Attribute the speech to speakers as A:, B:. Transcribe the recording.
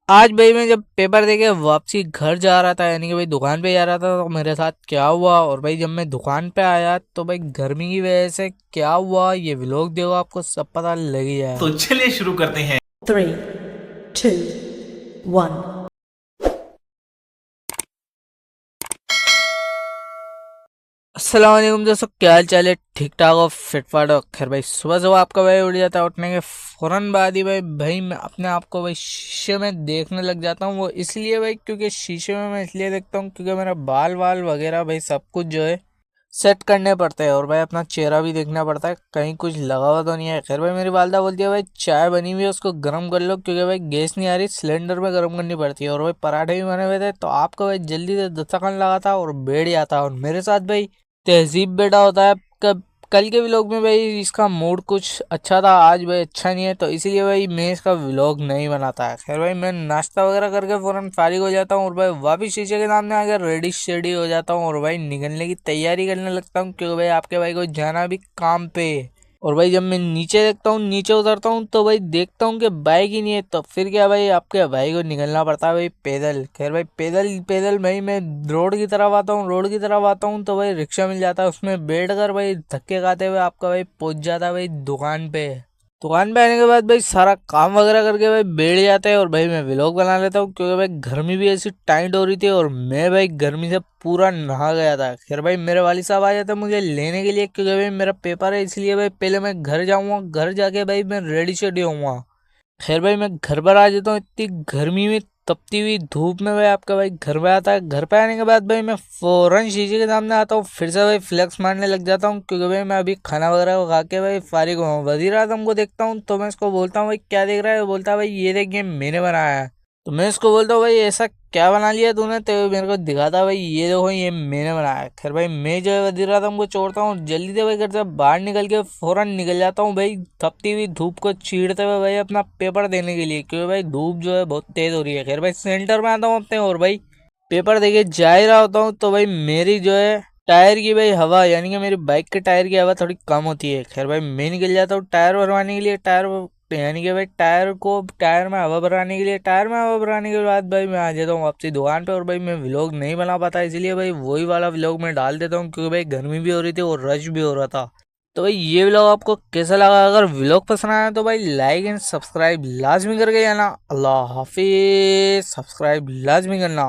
A: आज भाई मैं जब पेपर देके वापसी घर जा रहा था, यानी कि भाई दुकान पे जा रहा था, तो मेरे साथ क्या हुआ। और भाई जब मैं दुकान पे आया तो भाई गर्मी की वजह से क्या हुआ ये व्लॉग देखो, आपको सब पता लग ही
B: तो
A: जाएगा।
B: चलिए शुरू करते हैं।
C: 3, 2, 1।
A: अस्सलाम वालेकुम दोस्तों, क्या हाल चाल है? ठीक ठाक हो? फिट फाट हो? खैर भाई सुबह सुबह आपका भाई उठ जाता है। उठने के फौरन बाद ही भाई मैं अपने आप को भाई शीशे में देखने लग जाता हूँ। वो इसलिए भाई क्योंकि शीशे में मैं इसलिए देखता हूँ क्योंकि मेरा बाल वाल वगैरह भाई सब कुछ जो है सेट करने पड़ते हैं, और भाई अपना चेहरा भी देखना पड़ता है कहीं कुछ लगा हुआ तो नहीं है। खैर भाई मेरी वालदा बोलती है भाई चाय बनी हुई है उसको गर्म कर लो, क्योंकि भाई गैस नहीं आ रही, सिलेंडर में गर्म करनी पड़ती है। और भाई पराठे भी बने हुए थे तो आपको भाई जल्दी से दस्तरखान लगा था और बैठ जाता। और मेरे साथ भाई तहजीब बेटा होता है। कल के व्लॉग में भाई इसका मूड कुछ अच्छा था, आज भाई अच्छा नहीं है, तो इसीलिए भाई मैं इसका व्लॉग नहीं बनाता है। खैर भाई मैं नाश्ता वगैरह करके फौरन फारिग हो जाता हूँ और भाई वापिस शीशे के सामने आकर रेडी शेडी हो जाता हूँ और भाई निकलने की तैयारी करने लगता हूँ, क्योंकि भाई आपके भाई को जाना भी काम पे है। और भाई जब मैं नीचे देखता हूँ, नीचे उतरता हूँ, तो भाई देखता हूँ कि बाइक ही नहीं है, तो फिर क्या भाई आपके भाई को निकलना पड़ता है भाई पैदल। खैर भाई पैदल पैदल भाई मैं रोड की तरफ आता हूँ, रोड की तरफ आता हूँ तो भाई रिक्शा मिल जाता है, उसमें बैठ कर भाई धक्के खाते हुए आपका भाई पहुंच जाता है भाई दुकान पे। दुकान पे आने के बाद भाई सारा काम वगैरह करके भाई बैठ जाते हैं और भाई मैं व्लॉग बना लेता हूँ, क्योंकि भाई गर्मी भी ऐसी टाइट हो रही थी और मैं भाई गर्मी से पूरा नहा गया था। खैर भाई मेरे वालिद साहब आ जाते हैं मुझे लेने के लिए, क्योंकि भाई मेरा पेपर है, इसलिए भाई पहले मैं घर जाऊंगा, घर जाके भाई मैं रेडी शेडी होऊंगा। खैर भाई मैं घर पर आ जाता हूँ इतनी गर्मी में, तपती हुई धूप में भाई आपका भाई घर पे आता है। घर पे आने के बाद भाई मैं फौरन शीशे के सामने आता हूँ, फिर से भाई फ्लेक्स मारने लग जाता हूँ, क्योंकि भाई मैं अभी खाना वगैरह को खा के भाई फारिग हुआ हूँ। वजीर आजम को देखता हूँ तो मैं इसको बोलता हूँ भाई क्या देख रहा है? वो बोलता है भाई ये देख ये मैंने बनाया है। तो मैं इसको बोलता हूँ भाई ऐसा क्या बना लिया तूने? तो मेरे को दिखाता भाई ये देखो ये मैंने बनाया है। खैर भाई मैं जो है वजीर आजम को छोड़ता हूँ, जल्दी से भाई घर से बाहर निकल के फौरन निकल जाता हूँ भाई तपती हुई धूप को चीरते हुए भाई अपना पेपर देने के लिए, क्योंकि भाई धूप जो है बहुत तेज हो रही है। खैर भाई सेंटर में आता हूँ अपने और भाई पेपर देके जा ही रहा होता हूँ, तो भाई मेरी जो है टायर की भाई हवा, यानी कि मेरी बाइक के टायर की हवा थोड़ी कम होती है। खैर भाई मैं निकल जाता हूँ टायर भरवाने के लिए, यानी कि भाई टायर में हवा भराने के लिए, टायर में हवा भराने के बाद भाई मैं आ जाता हूँ वापसी दुकान पे। और भाई मैं व्लॉग नहीं बना पाता, इसलिए भाई वही वाला व्लॉग मैं डाल देता हूँ, क्योंकि भाई गर्मी भी हो रही थी और रश भी हो रहा था। तो भाई ये व्लॉग आपको कैसा लगा? अगर व्लॉग पसंद आया तो भाई लाइक एंड सब्सक्राइब लाजमी करके जाना। अल्लाह हाफिज, सब्सक्राइब लाजमी करना।